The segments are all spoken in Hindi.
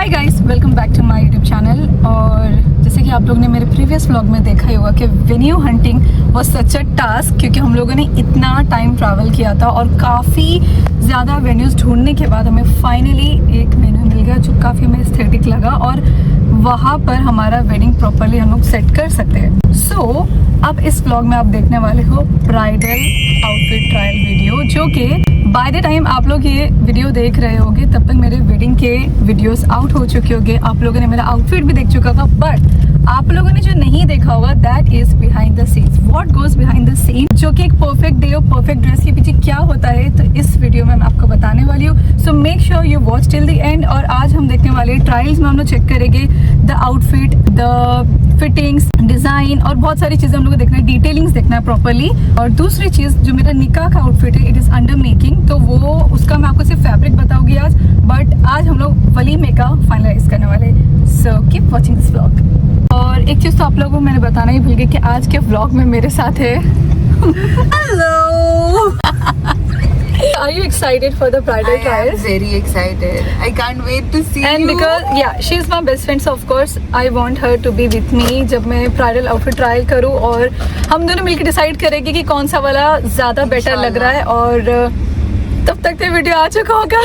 Hi guys, welcome back to my YouTube channel. और जैसे कि आप लोग ने मेरे प्रीवियस व्लॉग में देखा ही होगा कि venue hunting was such a task, क्योंकि हम लोगों ने इतना टाइम ट्रैवल किया था और काफ़ी ज़्यादा वेन्यूज़ ढूंढने के बाद हमें फाइनली एक वेन्यू मिल गया जो काफ़ी हमें एस्थेटिक लगा और वहाँ पर हमारा वेडिंग प्रॉपरली हम लोग सेट कर सकते हैं। सो अब इस व्लॉग में आप देखने वाले हो ब्राइडल आउटफिट ट्रायल वीडियो, जो कि बाय द टाइम आप लोग ये वीडियो देख रहे होगे तब तक मेरे वेडिंग के वीडियोस आउट हो चुके होंगे। आप लोगों ने मेरा आउटफिट भी देख चुका होगा, बट आप लोगों ने जो नहीं देखा होगा that is behind the scenes, what goes behind the scene, जो कि एक परफेक्ट डे और परफेक्ट ड्रेस के पीछे क्या होता है, तो इस वीडियो में मैं आपको बताने वाली हूँ। So make sure you watch till the end. और आज हम देखने वाले ट्रायल्स में हम लोग चेक करेंगे the outfit, the fittings, design और बहुत सारी चीजें हम लोग को देखना है, डिटेलिंग्स देखना है प्रॉपरली। और दूसरी चीज जो मेरा निकाह का आउटफिट है, इट इज अंडर मेकिंग, तो वो उसका मैं आपको सिर्फ फैब्रिक बताऊंगी आज, बट आज हम लोग वलीमे का फाइनलाइज करने वाले। So keep watching this vlog. और एक चीज तो आप लोगों को मैंने बताना ही भूल गई कि आज के व्लॉग में मेरे साथ है hello Are you excited for the bridal trials? I am very excited. I can't wait to see And you. because yeah, she is my best friend, so of course I want her to be with me जब मैं bridal outfit trial करूँ, और हम दोनों मिलकर डिसाइड करेंगे कि कौन सा वाला ज़्यादा बेटर लग रहा है। और तब तक तो वीडियो आ चुका होगा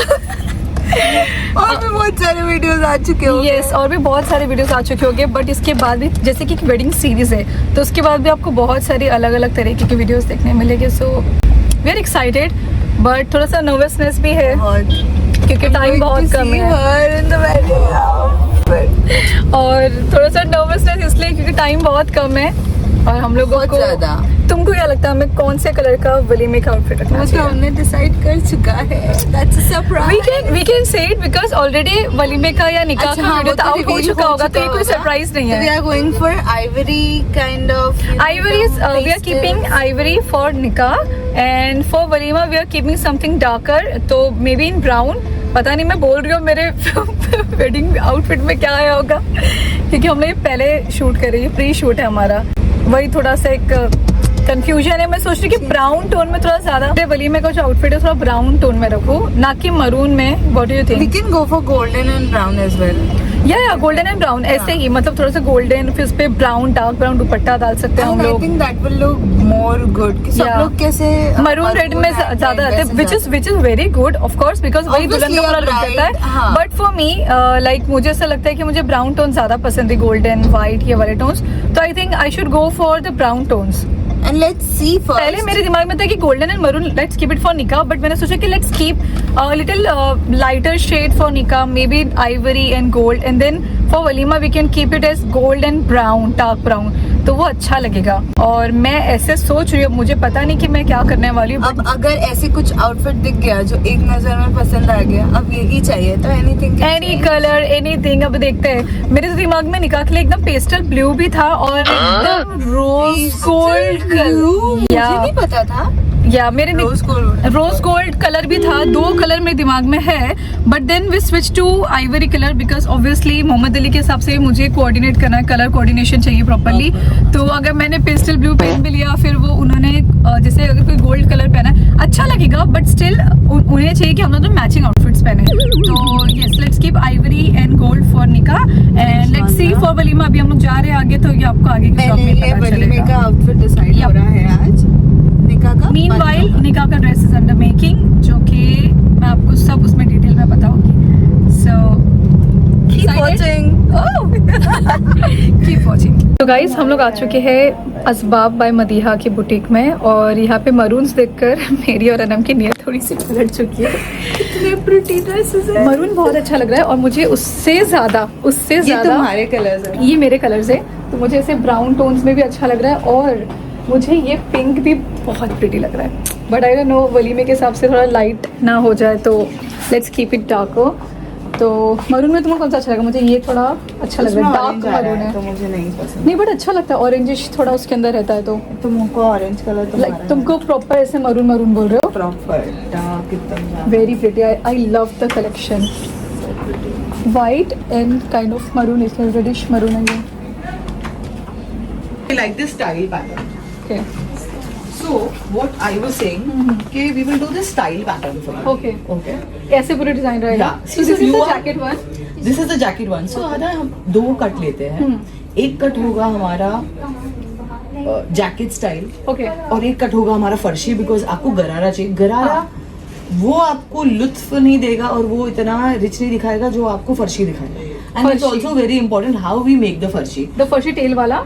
और भी बहुत सारे वीडियोस आ चुके होंगे। यस, और भी बहुत सारे वीडियोस आ चुके होंगे, बट इसके बाद भी जैसे कि एक वेडिंग सीरीज है तो उसके बाद भी आपको बहुत सारी अलग अलग तरीके की वीडियोस देखने मिलेंगे। So we are excited, but थोड़ा सा नर्वसनेस भी है क्योंकि टाइम बहुत कम है और थोड़ा सा नर्वसनेस इसलिए क्योंकि टाइम बहुत कम है और हम लोगों को ज्यादा। तुमको क्या लगता है हमें कौन से कलर का वलीमे का आउटफिट रखना चाहिए? हमने डिसाइड कर चुका है। That's a surprise. We can say it because already वलीमे का या निकाह का वीडियो तो आउट हो चुका होगा, तो ये कोई सरप्राइज नहीं है। We are going for ivory kind of. Ivory is we are keeping ivory for nikah and for walima we are keeping something darker, तो maybe in brown। पता नहीं, मैं बोल रही हूँ मेरे वेडिंग आउटफिट में क्या आया होगा, क्योंकि हमने ये पहले शूट कर रही है, प्री शूट है हमारा, वही थोड़ा सा एक कंफ्यूजन है। मैं सोच रही कि ब्राउन टोन में थोड़ा ज्यादा वलीमे का जो आउटफिट है थोड़ा ब्राउन टोन में रखूं, ना कि मरून में। What do you think? We can go for golden and brown as well. या गोल्डन एंड ब्राउन ऐसे ही, मतलब थोड़ा सा गोल्डन फिर उस पे ब्राउन, डार्क ब्राउन दुपट्टा डाल सकते हैं हम लोग। I think that will look more good. कि सब लोग कैसे मरून रेड में ज्यादा आते हैं, which is very good of course because वही दुल्हन का पूरा लुक देता है। बट फॉर मी लाइक मुझे ऐसा लगता है कि मुझे ब्राउन टोन ज्यादा पसंद है, गोल्डन, व्हाइट, ये वाले टोन्स, तो I think I should go for the brown tones. And let's see first. पहले मेरे दिमाग में था कि golden and maroon let's keep it for nikah, but मैंने सोचा कि let's keep little lighter shade for nikah, maybe ivory and gold, and then for walima we can keep it as gold and brown, dark brown, तो वो अच्छा लगेगा। और मैं ऐसे सोच रही हूँ, मुझे पता नहीं कि मैं क्या करने वाली हूँ। अब अगर ऐसे कुछ आउटफिट दिख गया जो एक नजर में पसंद आ गया, अब यही चाहिए, तो एनीथिंग, एनी कलर, एनीथिंग, अब देखते हैं। मेरे तो दिमाग में निकाह के लिए एकदम पेस्टल ब्लू भी था और एकदम रोज गोल्ड मुझे नहीं पता था। या मेरे रोज गोल्ड कलर भी था, दो कलर मेरे दिमाग में है, but then we switch to ivory colour because obviously Mohammed Ali के हिसाब से मुझे कोऑर्डिनेट करना है, कलर कोऑर्डिनेशन चाहिए प्रॉपर्ली। तो अगर मैंने पेस्टल ब्लू पहन भी लिया, फिर वो उन्होंने जैसे अगर कोई गोल्ड कलर पहना है अच्छा लगेगा, बट स्टिल उन्हें चाहिए कि हम लोग मैचिंग आउटफिट्स पहने। तो yes, let's keep ivory and gold for nikah and let's see for walima. अभी हम लोग जा रहे हैं आगे, तो ये आपको आगे की शॉप में पता चलेगा। का आउटफिट डिसाइड हो रहा है आज निकाह का। मीनवाइल निकाह का ड्रेस इज अंडर मेकिंग, जो कि मैं आपको सब उसमें डिटेल में बताऊंगी। So keep watching. तो गाइस, हम लोग आ चुके हैं असबाब बाय मदीहा की बुटीक में, और यहाँ पे मरून्स देखकर मेरी और अनम की नीयत थोड़ी सी पलट चुकी है। कितने प्रिटी ड्रेसेस हैं। मरून बहुत अच्छा लग रहा है और मुझे उससे ज्यादा ये तुम्हारे कलर्स हैं, ये मेरे कलर्स है, तो मुझे ऐसे ब्राउन टोन्स में भी अच्छा लग रहा है, और मुझे ये पिंक भी बहुत प्रिटी लग रहा है, बट आई डोंट नो वलीमे के हिसाब से थोड़ा लाइट ना हो जाए, तो लेट्स कीप इट डार्क। तो मरून में तुमको कौन सा अच्छा लगा? मुझे ये थोड़ा अच्छा लग रहा है, डार्क मरून है, तो मुझे नहीं पसंद। नहीं बट अच्छा लगता है, ऑरेंजिश थोड़ा उसके अंदर रहता है, तो तुमको ऑरेंज कलर तो लाइक तुमको प्रॉपर ऐसे मरून मरून बोल रहे हो, प्रॉपर डार्क एकदम very pretty. I love the collection, white and kind of maroon, is reddish maroon है ये। I like this style pattern. Okay. So what I was saying, okay, we will do this style pattern for you. Okay. Okay. ऐसे पूरे डिजाइन रहेगा। Yeah. So this is the jacket one. This is the jacket one. So आधा हम 2 कट लेते हैं. एक कट होगा हमारा जैकेट स्टाइल, ओके और एक कट होगा हमारा फर्शी, बिकॉज आपको गरारा चाहिए. गरारा वो आपको लुत्फ नहीं देगा और वो इतना रिच नहीं दिखाएगा जो आपको फर्शी दिखाएगा. And it's farshi. Also very important how we make the farshi. The farshi tail वाला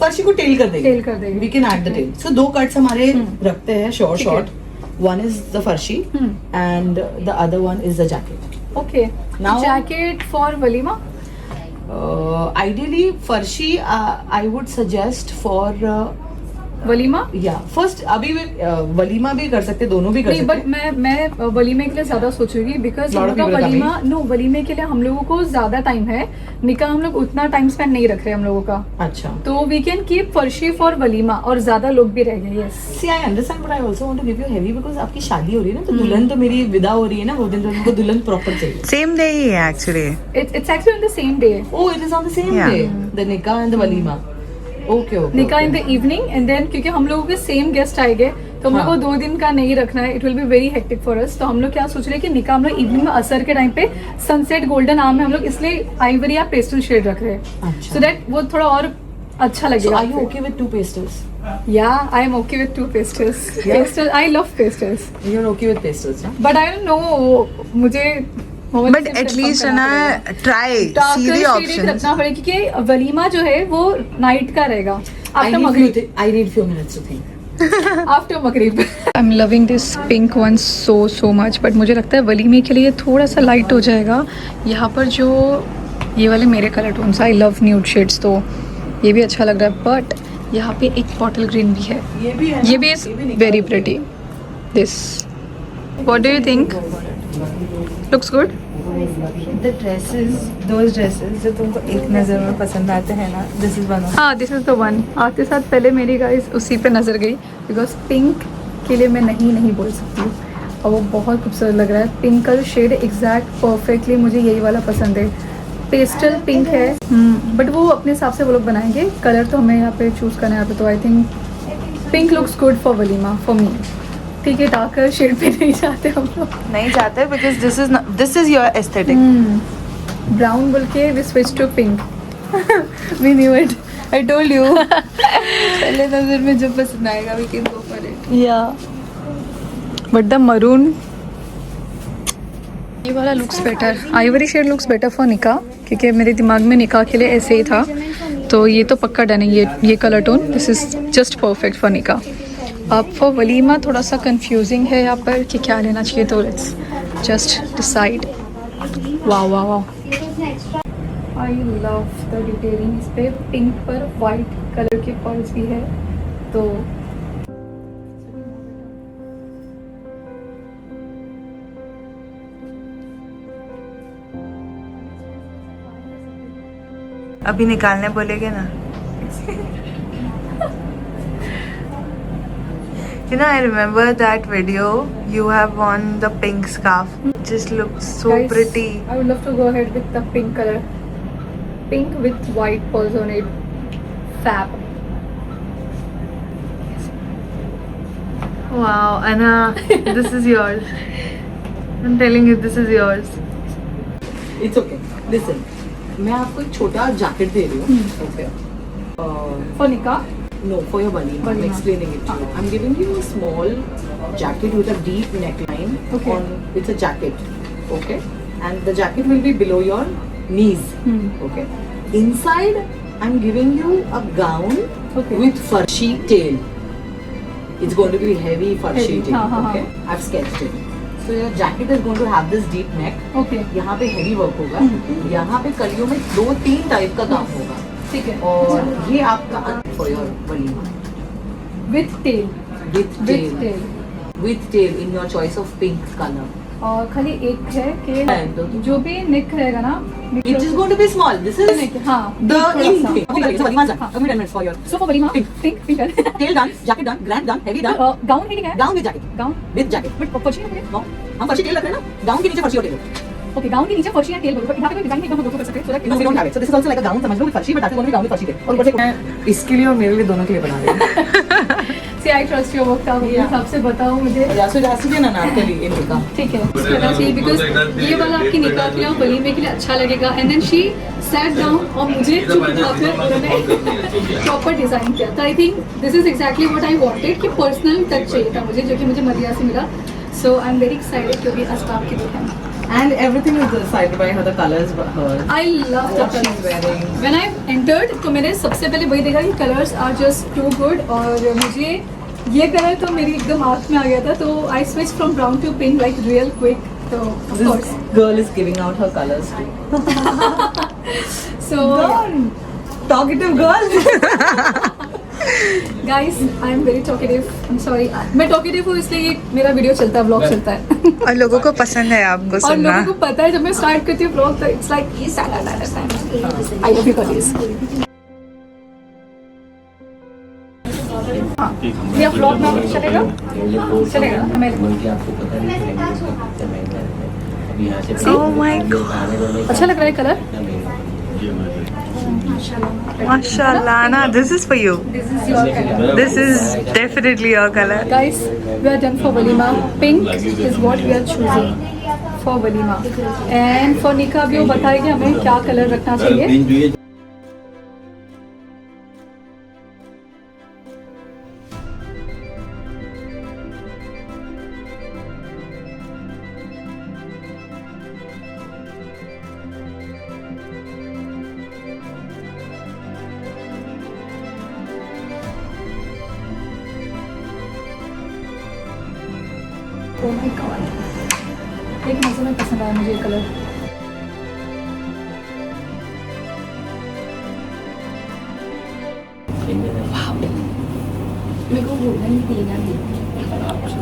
फर्शी को टेल कर देंगे. टेल कर देंगे. We can add the tail. So 2 cuts हमारे रखते हैं शॉर्ट ठीक है. Short. One is the farshi and the other one is the jacket. Okay. Now- jacket for walima. Ideally farshi I would suggest for walima first. अभी वलीमा भी कर सकते, दोनों भी कर नहीं, सकते. बट मैं वलीमे के लिए ज्यादा सोचूंगी बिकॉज Lot हम of लोग का people are वलीमा नो वलीमे के लिए हम लोगों को ज्यादा टाइम है. निकाह हम लोग उतना टाइम स्पेंड नहीं रख रहे हम लोगों का, अच्छा. तो we can keep farshi for walima और ज्यादा लोग भी रह गए. Yes. See, I understand, but I also want to give you heavy because आपकी शादी हो रही है ना, तो दुल्हन तो मेरी विदा हो रही है ना, वो दिन तो उनको दुल्हन प्रॉपर चाहिए. Same day ही है actually. It's actually on the same day. Oh, it is on the same Yeah. day. The nikah and the walima. Okay, okay. निकाह in okay. The evening and then क्योंकि हम लोगों के सेम गेस्ट आएंगे तो हम लोग को हाँ. 2 दिन का नहीं रखना है. It will be very hectic for us. तो हम लोग क्या सोच रहे हैं कि निकाह हम लोग इवनिंग में असर के टाइम पे सनसेट गोल्डन आर्म में हम लोग इसलिए आइवरी या पेस्टल शेड रख रहे हैं अच्छा. सो दैट वो थोड़ा और अच्छा So लगेगा. are you okay with 2 pastels? Yeah, I am okay with 2 pastels. Yeah. Pastel, I love pastels. You're okay with pastels, huh? But I don't know, मुझे But at least है ना try see the options. रखना पड़ेगा क्योंकि वलीमा जो है वो नाइट का रहेगा. I after need Maghrib. I need few minutes to think. After Maghrib. I am loving this pink one so much. But मुझे लगता है वलीमे के लिए थोड़ा सा लाइट हो जाएगा. यहाँ पर जो ये वाले मेरे colour tones, I love nude shades, तो ये भी अच्छा लग रहा है. बट यहाँ पे एक बॉटल ग्रीन भी है. ये भी है ना? ये भी is very pretty. This what do you think? Looks good. The dresses, those dresses जो तुमको एक नजर में पसंद आते हैं ना, this is one of हाँ, दिस इज़ द वन. आते साथ पहले मेरी गाइस उसी पे नज़र गई बिकॉज पिंक के लिए मैं नहीं बोल सकती हूँ और वो बहुत खूबसूरत लग रहा है. पिंक का जो शेड एग्जैक्ट परफेक्टली मुझे यही वाला पसंद है. पेस्टल पिंक है बट वो अपने हिसाब से वो लोग बनाएंगे. कलर तो हमें यहाँ पे चूज़ करना है यहाँ पे. तो I think pink looks good for walima for me. ठीक है, डार्कर शेड पे नहीं जाते हम लोग. नहीं चाहते because this is your aesthetic. Brown बोल के we switch to pink. We knew it. I told you. पहले नजर में जो पसंद आएगा we can go for it. या बट द मरून ये वाला looks better. Ivory shade looks better for निकाह क्योंकि मेरे दिमाग में निकाह के लिए ऐसे ही था. तो ये तो पक्का डन है. ये colour tone this is just perfect for निकाह. अब फॉर वलीमा थोड़ा सा कंफ्यूजिंग है यहाँ पर कि क्या लेना चाहिए. तो लेट्स जस्ट डिसाइड. वाह वाह वाह. आई लव द डिटेलिंग. इस पे पिंक पर वाइट कलर के पर्ल्स भी है. तो अभी निकालने बोलेगे ना. You know, I remember that video. You have on the pink scarf. Just looks so guys, pretty. I would love to go ahead with the pink color. Pink with white pearls on it. Fab. Wow, Anna, this is yours. I'm telling you, this is yours. It's okay. Listen, मैं आपको एक छोटा जैकेट दे रही हूँ. Okay. For nikah. No, for your walima. I'm Walima. explaining it to you. I'm giving you a small jacket with a deep neckline. Okay. It's a jacket. Okay. And the jacket will be below your knees. Okay. Inside, I'm giving you a gown Okay. with furshi tail. It's going to be heavy furshi Heavy. tail. हाँ. Okay. I've sketched it. So your jacket is going to have this deep neck. Okay. यहाँ पे heavy work होगा. यहाँ पे कलियों में 2-3 टाइप का काम होगा. ठीक है. और ये आपका for your walima. With tail. With With tail. tail. With tail in your choice of pink color. और खाली एक है And कि the- जो भी neck रहेगा ना. neck It is going to be small. This is neck, हाँ. the थोड़ा in सा. thing. Okay, so walima done. Give me 10 minutes for your So for walima pink है. tail done, jacket done, grand done, heavy done, gown है क्या? gown with jacket. Gown. With jacket. But फर्शी है. No, हम फर्शी tail रख रहे हैं ना? Gown के नीचे फर्शी और tail. ओके, गाउन के नीचे फर्शी या टेल बोलो. यहाँ पे कोई डिजाइन नहीं एकदम कर सकते. So that No, we don't have it. So this is also like a gown. समझ लो with फर्शी, but that's going to be gown with फर्शी tail. और ऊपर से मैं इसके लिए और मेरे लिए दोनों के लिए बना रही हूँ. सी आई ट्रस्ट योर वर्क, आप अपने हिसाब से बताओ मुझे। जासू जासू के ना नाटक लिए इनका ठीक है, करना चाहिए बिकॉज ये वाला आपकी निकाह के लिए और वलीमे के लिए अच्छा लगेगा। And then she sat down और मुझे चुप कर उन्होंने प्रॉपर डिज़ाइन किया। तो I think this is exactly what I wanted कि पर्सनल टच चाहिए था मुझे, जो कि मुझे मदिया से मिला। So I am very excited क्योंकि अस्ताब की दुकान and everything is decided by how the colors were hers. I love the What she's wearing. When I entered तो मैंने सबसे पहले वही देखा कि colours are just too good, और मुझे ये कलर तो मेरी एकदम आँख में आ गया था। तो I switch from brown to pink like real quick. तो of This course girl is giving out her colors too. So Talkative girl. Guys I am very talkative, I am sorry. मैं टॉकेटिव हूँ इसलिए ये मेरा वीडियो चलता है, व्लॉग चलता है। और लोगों को पसंद है आपको और सुनना। लोगों को पता है जब मैं स्टार्ट करती हूँ व्लॉग तो इट्स लाइक ये आई लव यू कलीज। ये व्लॉग में चलेगा चलेगा Oh my God. अच्छा लग रहा है कलर। माशाल्लाह ना, this is for you. This is your colour This is definitely your color. guys, we are done for walima. Pink is what we are choosing for walima, and for nikah भी वो बताएगी हमें क्या कलर रखना चाहिए। Oh my God, एक मजे में पसंद आया मुझे ये कलर।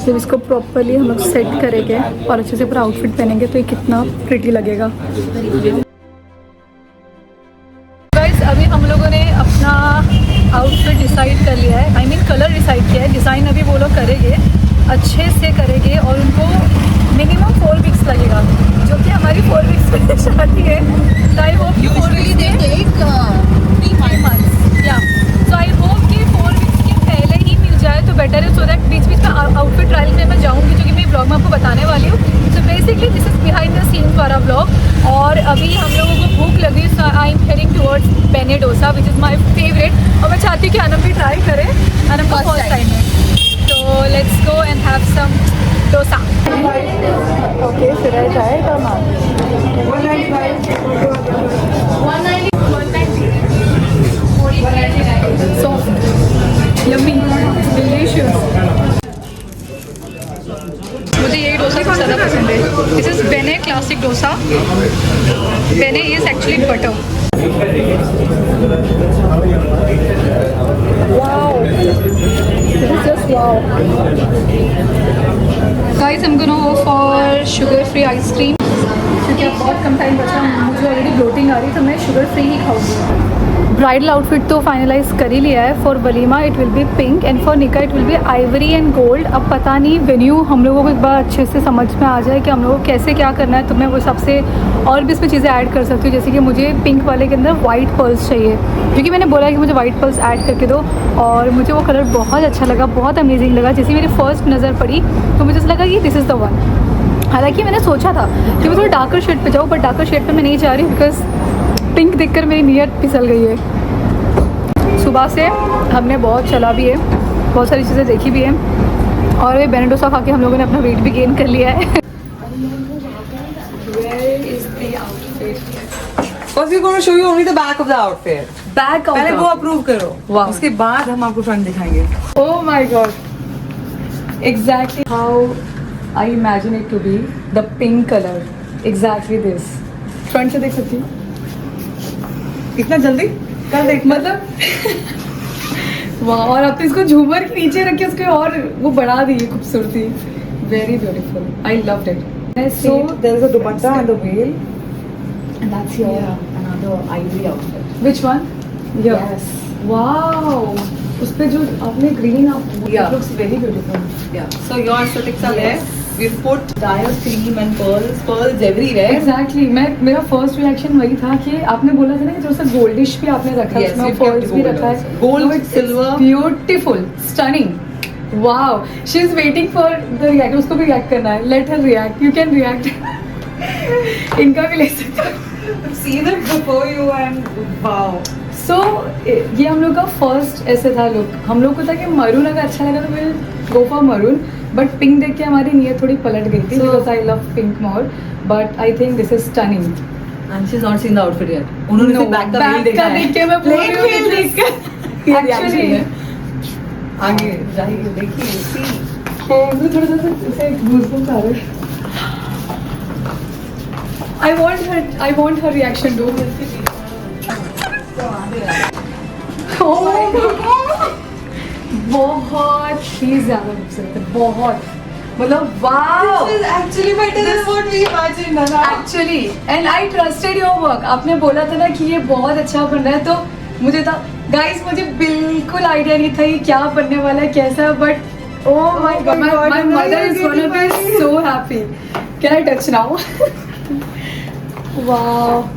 जब इसको प्रॉपरली हम लोग सेट करेंगे और अच्छे से पूरा आउटफिट पहनेंगे तो ये कितना प्रिटी लगेगा। गाइस अभी हम लोगों ने अपना आउटफिट डिसाइड कर लिया है, आई मीन कलर डिसाइड किया है। डिज़ाइन अभी वो लोग करेंगे, अच्छे से करेंगे और उनको मिनिमम 4 वीक्स लगेगा, जो कि हमारी 4 वीक्स में शादी है। तो आई होप कि 4 वीक्स में 3 मंथ्स या सो आई होप कि 4 वीक्स के पहले ही मिल जाए तो बेटर है, सो दैट बीच बीच में आउटफिट ट्रायल में मैं जाऊँगी, जो कि मैं ब्लॉग में आपको बताने वाली हूँ। So basically this is behind the scenes वाला ब्लॉग। और अभी हम लोगों को भूख लगी, सो आई एम हेडिंग टुवर्ड्स बेने dosa which is my favourite, और मैं चाहती हूँ कि अनम भी ट्राई करे। अनम का फर्स्ट टाइम है, so let's go and have some dosa. Okay, should I try it or not? 190. Soft, yummy, delicious. मुझे यही डोसा सबसे ज़्यादा पसंद है। दिस इज बेने क्लासिक डोसा। बेने is actually butter. Wow. This is just wow. Guys, I'm gonna go for sugar-free ice cream. क्योंकि अब बहुत कम टाइम बचा, मुझे ऑलरेडी ब्लोटिंग आ रही है तो मैं शुगर फ्री ही खाऊंगी। ब्राइडल आउटफिट तो फाइनलाइज कर ही लिया है। For walima it will be pink and for nikah it will be ivory and gold. अब पता नहीं वेन्यू हम लोगों को एक बार अच्छे से समझ में आ जाए कि हम लोगों को कैसे क्या करना है, तो मैं वो सबसे और भी इसमें चीज़ें ऐड कर सकती हूँ। जैसे कि मुझे पिंक वाले के अंदर वाइट पर्ल्स चाहिए, क्योंकि मैंने बोला कि मुझे वाइट पर्ल्स ऐड करके दो, और मुझे वो कलर बहुत अच्छा लगा, बहुत अमेजिंग लगा। जैसे मेरी फर्स्ट नज़र पड़ी तो मुझे लगा कि दिस इज़ द वन। हालांकि मैंने सोचा था कि मैं थोड़ा डार्कर शेड पे जाऊँ, बट डार्कर शेड पे मैं नहीं जा रही बिकॉज पिंक देखकर मेरी नीयत फिसल गई है। सुबह से हमने बहुत चला भी है, बहुत सारी चीज़ें देखी भी है, और वे बेने डोसा खा के हम लोगों ने अपना वेट भी गेन कर लिया है। Where is the outfit? First we're going to show you only the back of the outfit. Back of पहले the- वो अप्रूव करो, Wow. उसके बाद हम आपको फ्रंट दिखाएंगे। Oh my god! Exactly how I imagine it to be. The pink color. Exactly this. Front से देख सकती हूँ। इतना जल्दी कल देख मतलब वाह, और अब तो इसको झूमर के नीचे रख के उसको और वो बढ़ा दी है खूबसूरती। Very beautiful, I loved it. So there is a dupatta and the veil. and that's your Another ivory outfit. which one? Yes. Wow, उस पे जो आपने green Yeah. looks very beautiful. Yeah. So your aesthetics are there. We've put dial cream and pearls everywhere. Exactly. मेरा फर्स्ट रिएक्शन वही था कि आपने बोला था ना कि थोड़ा सा गोल्डिश भी आपने रखा है, Yes, इसमें we've kept pearls भी gold रखा है। also. Gold, silver. Beautiful, stunning. Wow, she is waiting for the react. उसको भी react करना है. Let her react. You can react. इनका भी ले सकते हो. See them before you and wow. So ये हम लोग का first ऐसे था look. हम लोग को था कि maroon अगर अच्छा लगा तो we'll go for maroon. But pink देख के हमारी नीयत थोड़ी पलट गई थी because I love pink more. But I think this is stunning. And she's not seen the outfit yet. उन्होंने सिर्फ back का veil देखा है. देख के मैं बोल रही हूँ कि देख कर actually आगे जाइए देखिए see. मुझे थोड़ा सा ऐसे goosebumps आ रहे हैं. I want her reaction too. Oh my God. बहुत ही ज़्यादा खूबसूरत है, बहुत मतलब wow. This is actually better than what we imagined, है ना? Actually, and I trusted your work. आपने बोला था ना कि ये बहुत अच्छा बन रहा है तो मुझे था guys मुझे बिल्कुल आइडिया नहीं था ये क्या बनने वाला है कैसा but oh my God my mother is gonna be so happy. Can I touch now? Wow.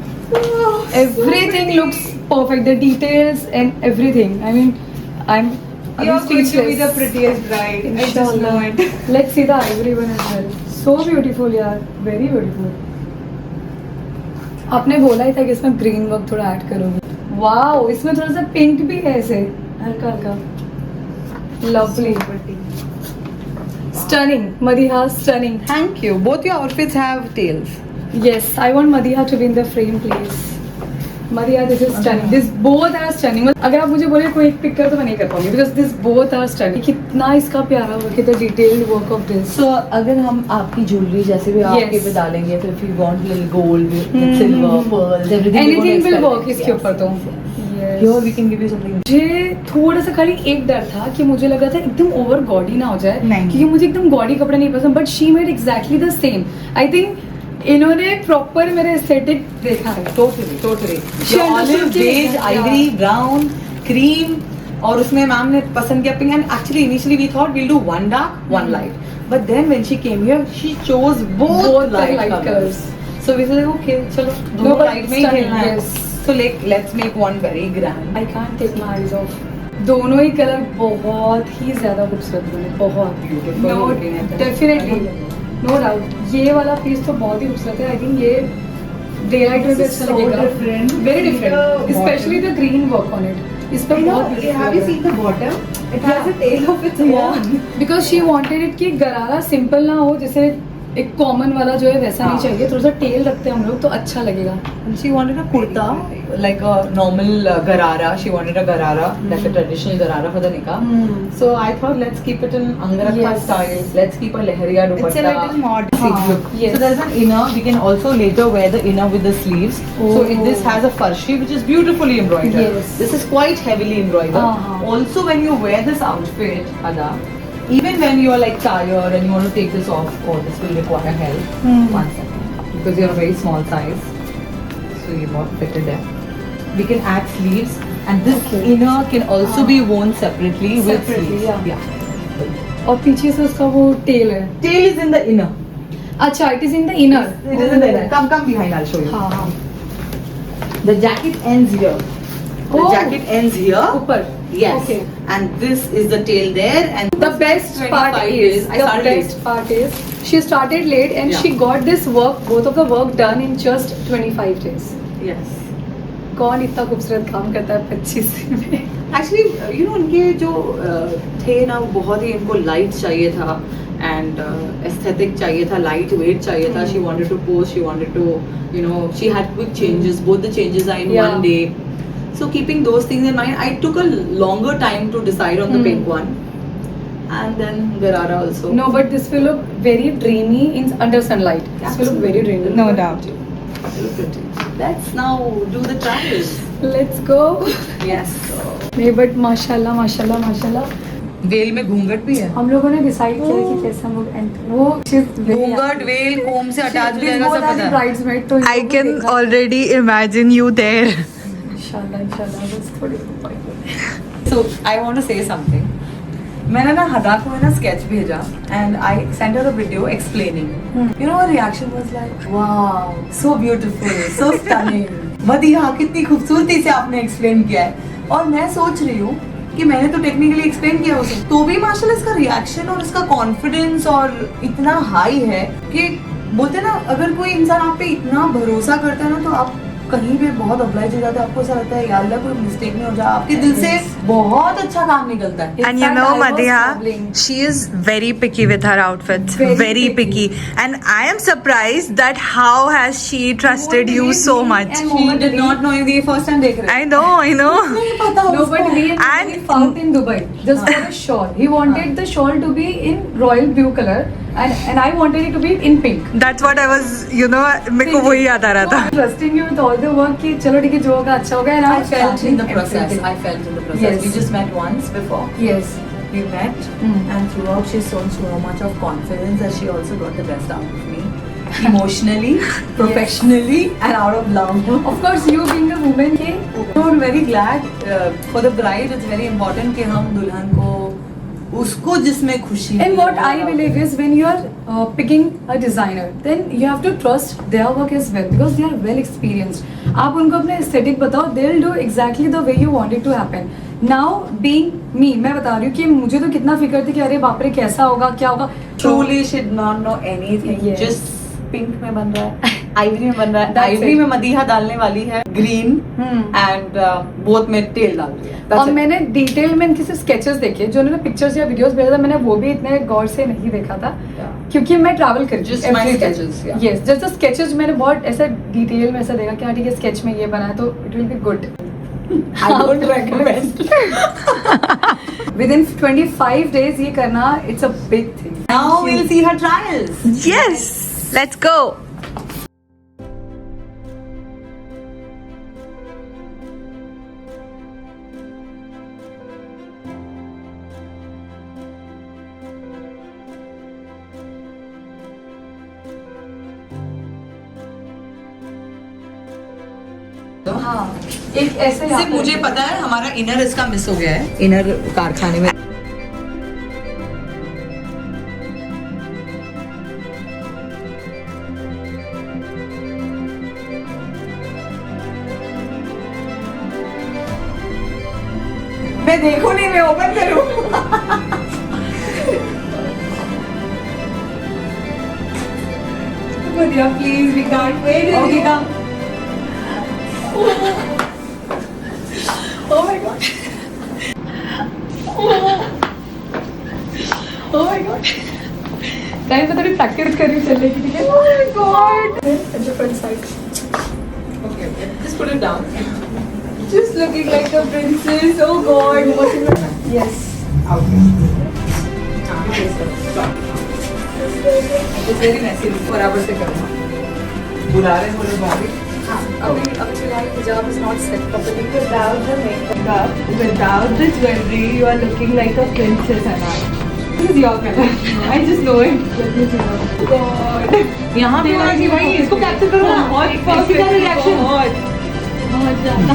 Everything looks perfect. The details and everything. I mean, I'm You're going to be speechless. the prettiest bride. I just know it. Let's see the ivory one as well. So beautiful यार, very beautiful. आपने बोला ही था कि इसमें ग्रीन वर्क थोड़ा ऐड करोगे. वाओ, इसमें थोड़ा सा पिंक भी है ऐसे हल्का हल्का. Lovely. Stunning, Madiha, stunning. Thank you. Both your outfits have tails. Yes, I want Madiha to be in the frame, please. Madiha, this is stunning. This both are stunning. अगर आप मुझे बोले कोई एक पिक कर तो मैं नहीं कर पाऊंगी because this both are stunning. कितना इसका प्यारा वर्क है, the detailed work of this. So अगर हम आपकी ज्वेलरी जैसे भी Yes. आपके पे डालेंगे तो if you want little gold with silver, pearls, everything. Anything will work इसके ऊपर तो. Yes. Here we can give you something. मुझे थोड़ा सा खाली एक डर था कि मुझे लगा था एकदम ओवर गॉडी ना हो जाए नहीं। क्योंकि मुझे एकदम गॉडी कपड़े नहीं पसंद but she made exactly the same. I think इन्होंने प्रॉपर मेरे एस्थेटिक देखा है. Totally. She Your olive, understood beige, कि- ivory, brown, cream, और उसमें मैम ने पसंद किया pink. And actually initially we thought we'll do one dark, one light. But then when she came here, she chose both Both the light light colors. colors. So we said okay, चलो No, दोनों but light में ही stunning, खेलना है. yes. So let's make one very grand. I can't take my eyes off. दोनों ही कलर बहुत ही ज्यादा खूबसूरत बने, बहुत. Beautiful नो looking at it. Definitely no doubt. ये वाला पीस तो बहुत ही खूबसूरत है. आई थिंक ये डे लाइट में भी This is अच्छा so लगेगा. different. Very See different, the specially the green work on it. इस पे You know, बहुत have you seen the bottom? It has a tail of its own. Because she wanted it कि गरारा सिंपल ना हो, जैसे एक कॉमन वाला जो है वैसा नहीं चाहिए. थोड़ा सा टेल रखते हैं हम लोग तो अच्छा लगेगा. And she wanted a kurta, like a normal garara. She wanted a garara, like a traditional garara for the nikah. So I thought let's keep it in Angarakha Yes. style. Let's keep a lehriya dupatta. It's a little modern. See, हाँ, look. yes. So there's an inner. We can also later wear the inner with the sleeves. So this Oh. has a farshi which is beautifully embroidered. Yes. This is quite heavily embroidered. Uh-huh. Also, when you wear this outfit, Ada, even when you're like tired and you want to take this off, oh, this will require help. One second, because you're a very small size, so you're not fitted there. We can add sleeves, and this Okay. inner can also be worn separately with Separately, sleeves. yeah. और पीछे से उसका वो टेल है. Tail is in the inner. अच्छा, it is in the inner. It is in the inner. Come behind. I'll show you. हाँ हाँ. The jacket ends here. The Oh. jacket ends here. ऊपर. Yes. Okay. And this is the tail there. And The best part 25 is days. I started late. she started late and Yeah. she got this work, both of the work done in just 25 days. Yes. कौन इतना खूबसूरत काम करता है 25 दिन में? एक्चुअली यू नो उनके जो थे ना वो बहुत ही इनको लाइट चाहिए था एंड एस्थेटिक चाहिए था, लाइट वेट चाहिए था. She wanted to post, she wanted to you know she had quick changes. Both the changes are in Yeah. One day. So keeping those things in mind, I took a longer time to decide on the pink one, and then Garara also. No, but this will look very dreamy in under sunlight. This will look very dreamy. No doubt. Look pretty. Let's now do the trials. Let's go. Yes. नहीं but माशाल्लाह माशाल्लाह माशाल्लाह. वेल में घूंघट भी है. हम लोगों ने डिसाइड किया कि कैसे हम लोग वो घूंघट वेल कोम से अटैच हो जाएगा सब पता है. ब्राइड्समेड तो I can already imagine you there. इंशाल्लाह इंशाल्लाह बस थोड़ी So I want to say something. मैंने ना हदा को है ना स्केच भेजा and I sent her a video explaining. You know her reaction was like, wow, so beautiful, so stunning. Madiha कितनी खूबसूरती से आपने explain किया है. और मैं सोच रही हूँ कि मैंने तो टेक्निकली एक्सप्लेन किया उसे, तो भी माशाल्लाह इसका रिएक्शन और इसका कॉन्फिडेंस और इतना हाई है कि बोलते हैं ना, अगर कोई इंसान आप पे इतना भरोसा करता है ना, तो आप कहीं भी बहुत ऑब्लाइज हो जाता है, आपको ऐसा लगता है या अल्लाह कोई मिस्टेक नहीं हो जाए, आपके दिल से बहुत अच्छा काम निकलता है। And you fact, know, I was Madhya, traveling. she is very picky with her outfits. Very Very picky. And I am surprised that how has she trusted you so much. And She did not know you, ये फर्स्ट टाइम देख रहे I know, I know. नहीं पता No, but me and And- we found in Dubai just for a shawl. He wanted the shawl to be in royal blue color, and I wanted it to be in pink. That's what I was, you know, मेरे को वही याद आ रहा था. Trusting you with all the work कि चलो ठीक है जो होगा अच्छा होगा, and I felt in the process. everything. I felt in the process. Yes. We just met once before. Yes. We met, and throughout she's shown so much of confidence that she also got the best out of me, emotionally, professionally, and out of love. Of course, you being a woman, के So I'm very glad for the bride. It's very important कि हम दुल्हन को उसको जिसमें खुशी And मिले, what I believe is when you are picking a designer, then you have to trust their work as well because they are well experienced. आप उनको अपने aesthetic बताओ, they'll do exactly the way you want it to happen. Now being me, मैं बता रही हूँ कि मुझे तो कितना फिक्र थी कि अरे बाप रे कैसा होगा क्या होगा. truly she did not know anything. Yes. Just pink में बन रहा है, आइवरी में बन रहा है, That's आइवरी it. में मदीहा डालने वाली है, ग्रीन एंड बोथ में टेल डाल रही है. That's और it. मैंने डिटेल में इनके स्केचेस देखे, जो उन्होंने पिक्चर्स या वीडियोस भेजा था, मैंने वो भी इतने गौर से नहीं देखा था क्योंकि मैं ट्रैवल कर Just my sketches, yeah. Yes just the sketches मैंने बहुत ऐसा डिटेल में ऐसा देखा कि हाँ ठीक है स्केच में ये बना है तो it will be good. I don't recommend. Within 25 days ये करना it's a big thing. Now we'll see her trials. Yes, let's go. हाँ एक ऐसे सिर्फ मुझे पता है हमारा इनर इसका मिस हो गया है, इनर कारखाने में. मैं देखूं नहीं, मैं ओपन करूं. Please we can't wait. Okay, come. Oh my god. Oh my god. Time तो थोड़ी प्रैक्टिस कर रही चलने की, ठीक है? Oh my god. Different side. Okay, okay. Just put it down. Just looking like a princess. Oh god. Yes. It's very messy. बराबर से करना. बुला रहे हैं बोले भाभी. अभी फिलहाल हिजाब is not set properly. Without the makeup, without the jewelry, you are looking like a princess, Anna. This is your color. I just know it. Let me see. Oh God. यहाँ पे होना चाहिए भाई, इसको कैप्चर करो ना. और कैसी का रिएक्शन. बहुत ज़्यादा.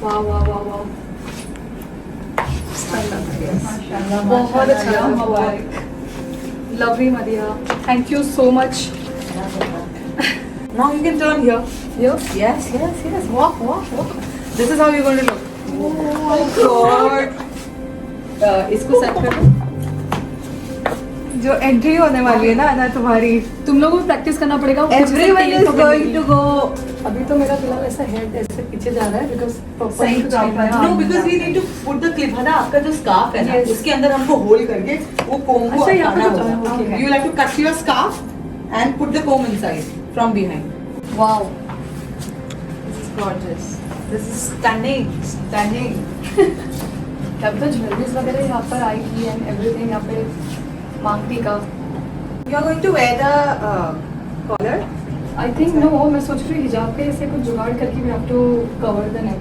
वाह वाह वाह वाह. बहुत अच्छा लगा. मुबारक. Lovely Madhya. Thank you so much. Now you can turn here. Yes. Yes, yes, yes. Walk, walk, walk. This is how you're going to look. Oh God. इसको सेट कर दो. जो एंट्री होने वाली है ना तुम्हारी, तुम लोगों को प्रैक्टिस करना पड़ेगा. वो कुछ everyone तेल is पकड़ने going के to लिए. go. अभी तो मेरा फिलहाल ऐसा हेड ऐसे पीछे जा रहा है because proper सही कुछ proper, नहीं है. No, because we need to put the clip. है ना, आपका जो scarf है ना, Yes. उसके अंदर हमको होल करके वो comb को अच्छा, यहाँ पे हटाना तो- होगा. okay. You will have to cut your scarf and put the comb inside from behind. Wow. This is gorgeous. This is stunning, stunning. अब तो ज्वेलरीज वगैरह यहाँ पर आएगी and everything यहाँ पे मांग टीका. You are going to wear the collar. I think no, मैं सोच रही हूँ हिजाब पे ऐसे कुछ जुगाड़ करके we have to cover the neck.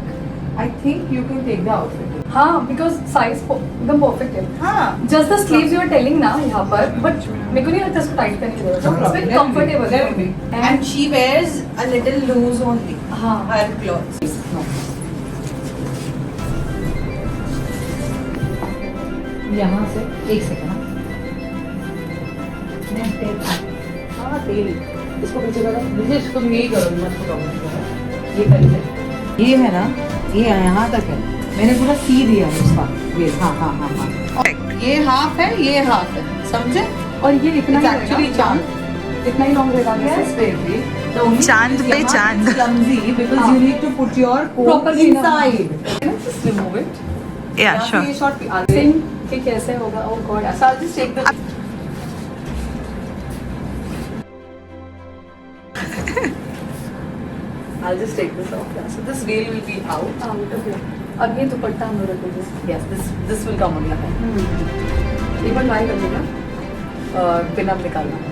I think you can take the outfit. हाँ, because size एकदम perfect है. हाँ. Just the sleeves you are telling ना यहाँ पर, but मेरे को नहीं लगता इसको टाइट करने की जरूरत है. It's very comfortable. Let me. And she wears a little loose only. हाँ. Her clothes. No. यहाँ से एक सेकंड. हाँ तेल. इसको पीछे करो. मुझे तुम यही करो. मत करो. ये कर ले. ये है ना, ये यहाँ तक है. मैंने पूरा सी दिया है उसका ये हाँ ये हाफ है ये हाफ है समझे और ये इतना ही एक्चुअली रहेगा? चांद इतना ही लॉन्ग रहेगा Yes, baby. The only चांद thing is पे यहाँ चांद। it's clumsy because हाँ. you need to put your comb Properly ना. inside. Can I just remove it? Yeah, यहाँ से sure. ये shot आगे. Think कि कैसे होगा? Oh God. So I'll just take the. I'll just take this off. Yeah. So this veil will be out. हाँ, okay. अब ये दुपट्टा हम लोग रखेंगे। Yes, this will come on your head. एक बार ट्राई कर देगा। पिन अब निकालना है.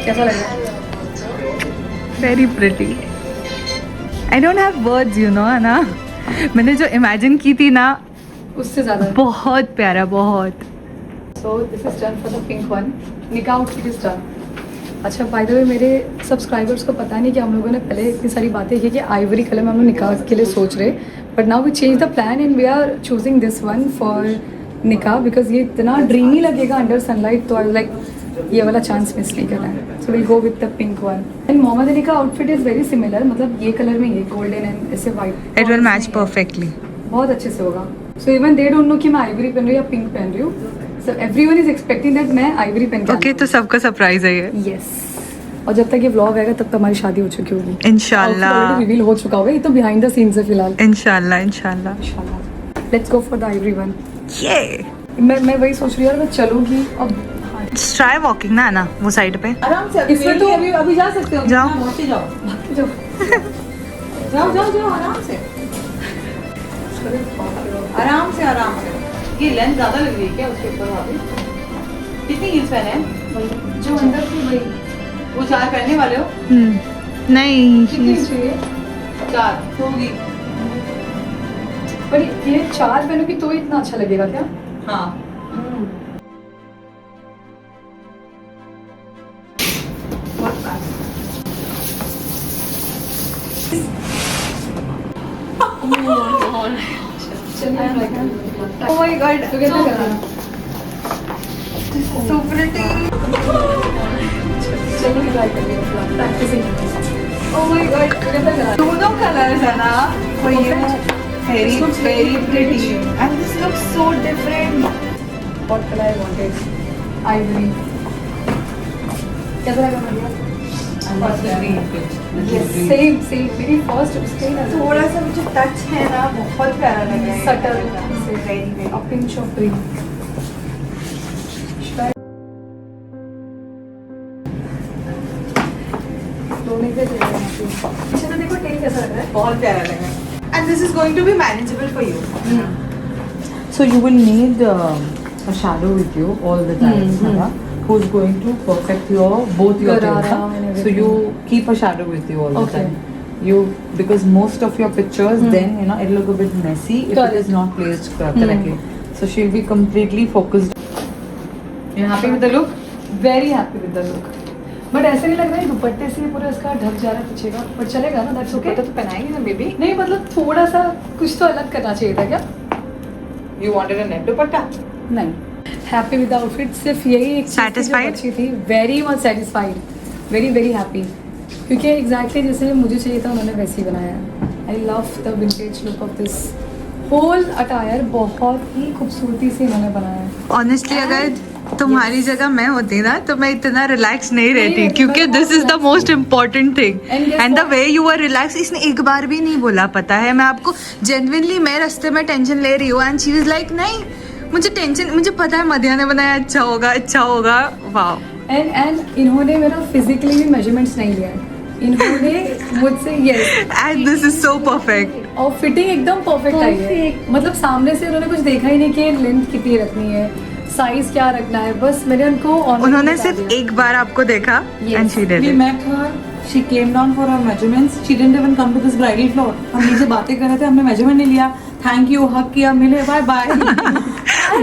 कैसा लगा? Very pretty. I don't have words you know है ना। मैंने जो इमेजिन की थी ना उससे ज़्यादा। बहुत प्यारा बहुत। So this is done for the pink one. निकाह आउटफिट is done. अच्छा बाय द वे मेरे सब्सक्राइबर्स को पता नहीं कि हम लोगों ने पहले इतनी सारी बातें की कि आइवरी कलर में हम लोग निकाह के लिए सोच रहे, but now we change the plan and we are choosing this one for निकाह बिकॉज ये इतना ड्रीमी लगेगा अंडर सनलाइट, तो आई लाइक ये वाला चांस मिस नहीं करना है। So will go with the pink one and Mohammed Ali का आउटफिट इज़ वेरी सिमिलर, मतलब ये कलर में ये गोल्डन एंड ऐसे white it will match perfectly. बहुत अच्छे से होगा। So even they don't know कि मैं आइवरी पहन रही हूँ या पिंक पहन रही हूँ, so everyone is expecting that मैं आइवरी पहन के ओके तो सबका सरप्राइज है ये। यस। और जब तक ये व्लॉग आएगा तब तक हमारी शादी हो चुकी होगी। इंशाल्लाह रिवील हो चुका होगा, ये तो बिहाइंड द सीन्स है फिलहाल। इंशाल्लाह इंशाल्लाह। इंशाल्लाह let's go for the Ivory one. ये मैं वही सोच रही हूँ यार, मैं चलूंगी अब। ट्राई वॉकिंग ना है ना वो साइड पे। आराम से अभी इसमें तो- अभी जा सकते हो. जाओ. पहुंचे जाओ. जो जाओ आराम से. आराम से. ये लेंथ ज्यादा लग रही है क्या उसके ऊपर वहाँ पे? कितनी हील्स पहने हैं? जो अंदर थी वही। वो 4 पहनने वाले हो? नहीं कितनी चाहिए? 4 होगी. पर ये 4 पहनोगी तो इतना अच्छा लगेगा क्या? हाँ. Oh my God, together करना। So pretty. चलो try करेंगे मतलब practicing। Oh my God, together करना। दोनों कलर्स है ना. For you, Very This looks very very pretty. pretty. And this looks so different. what color I wanted? Ivory। कैसा लगा मुझे? Yes, same मेरी first उसके ही नजर। थोड़ा सा मुझे टच है ना बहुत प्यारा लग रहा है. Subtle, a pinch of green। दोनों के चाहिए मुझे। अच्छा तो देखो टेल कैसा लग रहा है? बहुत प्यारा लग रहा है. And this is going to be manageable for you. So you will need a shadow with you all the time, Sada, who's going to perfect your both your Garara things. and So everything. you keep a shadow with you all the Okay. time. You because most of your pictures then it'll look a bit messy if Correct. it is not placed correctly. So she'll be completely focused. You happy with the look? Very happy with the look, but ऐसे नहीं लग रहा है दुपट्टे से पूरा इसका ढक जा रहा है पीछे का, बट चलेगा ना? That's okay. तो पहनाएंगे ना बेबी. नहीं मतलब थोड़ा सा कुछ तो अलग करना चाहिए था क्या? You wanted a net dupatta? नहीं, हैप्पी विद द आउटफिट। सिर्फ यही एक चीज़ थी जो Satisfied? अच्छी थी, very much satisfied, very very happy, क्योंकि एग्जैक्टली जैसे मुझे चाहिए था उन्होंने वैसे ही बनाया है। I love the vintage look of this whole attire, बहुत ही खूबसूरती से इन्होंने बनाया है। ऑनेस्टली अगर तुम्हारी जगह मैं होती ना तो मैं इतना रिलैक्स नहीं रहती, रहती, क्योंकि मैं दिस इज द बहुत most important thing And guess and the what? Way you are relax. इसने एक बार भी नहीं बोला पता है, मैं आपको जेन्युइनली मैं रास्ते में टेंशन ले रही हूँ एंड शी इज लाइक नहीं मुझे टेंशन, मुझे पता है मदिया ने बनाया अच्छा होगा। वाह। एंड इन्होंने मेरा फिजिकली भी मेजरमेंट्स नहीं लिया है, इन्होंने मुझसे yes and this is so perfect. और फिटिंग एकदम परफेक्ट आई है, मतलब सामने से उन्होंने कुछ देखा ही नहीं कि लेंथ कितनी रखनी है, साइज क्या रखना है, बस मैंने उनको online उन्होंने बता सिर्फ दिया। एक बार आपको देखा and she did We it. met her. She came down for her measurements. She didn't even come to this bridal floor. हम नीचे बातें कर रहे थे, हमने measurement नहीं लिया. Thank you, hug किया, मिले, bye bye.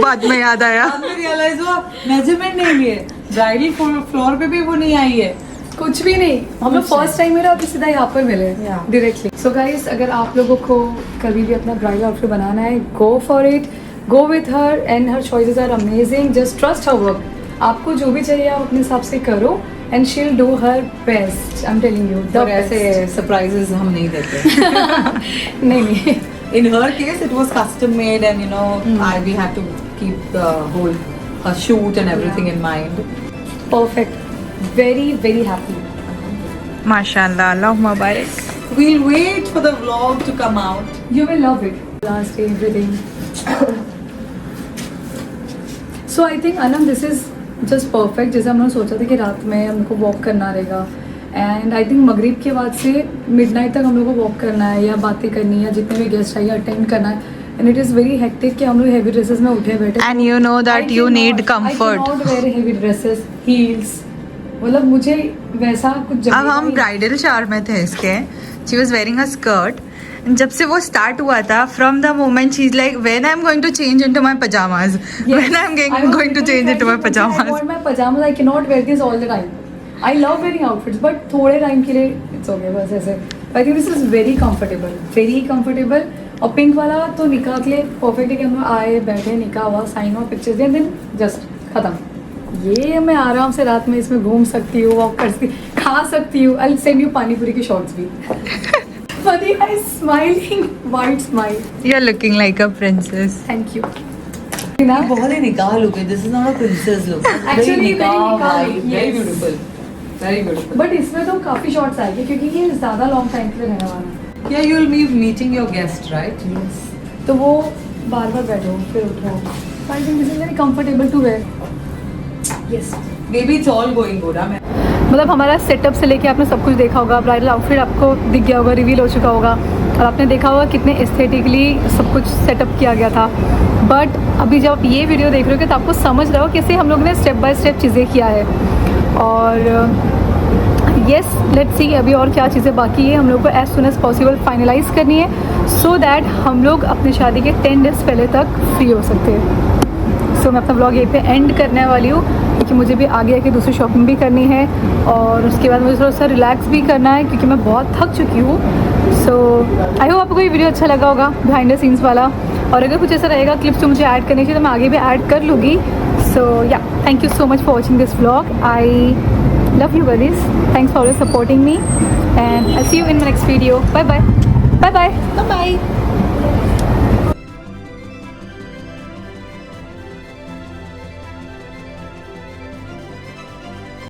बाद में याद आया बाद में realize हुआ measurement नहीं लिए. Bridal floor पे भी वो नहीं आई है. कुछ भी नहीं, हम लोग फर्स्ट टाइम मेरा अभी सीधा यहाँ पर मिले डायरेक्टली। सो गाइस अगर आप लोगों को कभी भी अपना ब्राइडल आउटफिट बनाना है, go for it. Go with her and her choices are amazing. Just trust her work. आपको जो भी चाहिए आप अपने हिसाब से करो and she will do her best. I am telling you. और ऐसे सरप्राइजेस हम नहीं देते. नहीं नहीं. In her case, it was custom made, and you know, we had to keep the whole shoot and everything in mind. Perfect. Very very happy. माशाल्लाह, अल्लाह मुबारक. We'll wait for the vlog to come out. You will love it. Last day, everything. So I think Anam, this is just perfect. जैसे हमने सोचा था कि रात में हमको वॉक करना रहेगा एंड आई थिंक मगरिब के बाद से मिडनाइट तक हम लोग को वॉक करना है या बातें करनी है या जितने भी गेस्ट आइए अटेंड करना है. And it is very hectic कि हम लोग हैवी ड्रेसेस में उठे बैठे. And you know that you need comfort. I cannot wear heavy dresses, heels. मतलब मुझे वैसा कुछ अब जमेगा हम नहीं. ब्राइडल शावर में थे इसके. She was wearing a skirt. जब से वो स्टार्ट हुआ था, from the moment she is like, when I am going to change into my pyjamas, when I am going to change into my pyjamas. I want my pajamas. I cannot wear this all the time. I love wearing outfits, but थोड़े टाइम के लिए it's okay बस ऐसे. I think this is very comfortable. और पिंक वाला तो निकाह के लिए परफेक्ट है कि हम लोग आए बैठे, निकाह हुआ, साइन हुआ, पिक्चर्स दिए, देन जस्ट खत्म. ये मैं आराम से रात में इसमें घूम सकती हूँ, वॉक कर सकती, खा सकती हूँ. आई सेंड यू पानीपुरी की शॉर्ट्स भी. Madhya is smiling, wide smile. You are looking like a princess. Thank you. बहुत ही निकाह look है. This is not a princess look. Actually, very निकाह vibe. look, Very yes. beautiful. Very beautiful. But इसमें तो काफ़ी शॉर्ट्स आएंगे क्योंकि ये ज़्यादा लॉन्ग टाइम के लिए रहने वाला है. Yeah, you'll be meeting your guest, right? Yes. तो वो बार बार बैठो फिर उठो. I think this is very comfortable to wear. Yes. Maybe it's all going good. I mean, मतलब हमारा सेटअप से लेके आपने सब कुछ देखा होगा. ब्राइडल आउटफिट आपको दिख गया होगा, रिवील हो चुका होगा और आपने देखा होगा कितने एस्थेटिकली सब कुछ सेटअप किया गया था. बट अभी जब आप ये वीडियो देख रहे हो तो आपको समझ रहा हो कैसे हम लोग ने स्टेप बाय स्टेप चीज़ें किया है. और येस, लेट्स सी अभी और क्या चीज़ें बाकी है. हम लोग को as soon as possible finalise करनी है सो दैट हम लोग अपनी शादी के 10 डेज पहले तक फ्री हो सकते हैं. सो मैं अपना ब्लॉग यहीं पे एंड करने वाली हूँ क्योंकि मुझे भी आगे आके दूसरी शॉपिंग भी करनी है और उसके बाद मुझे थोड़ा सा रिलैक्स भी करना है क्योंकि मैं बहुत थक चुकी हूँ. सो आई होप आपको ये वीडियो अच्छा लगा होगा, बिहाइंड द सीन्स वाला. और अगर कुछ ऐसा रहेगा क्लिप्स जो मुझे ऐड करनी चाहिए तो मैं आगे भी ऐड कर लूँगी. सो या, thank you so much for watching this vlog. I love you buddies. Thanks for always supporting me and I'll see you in my next video. Bye bye. bye bye.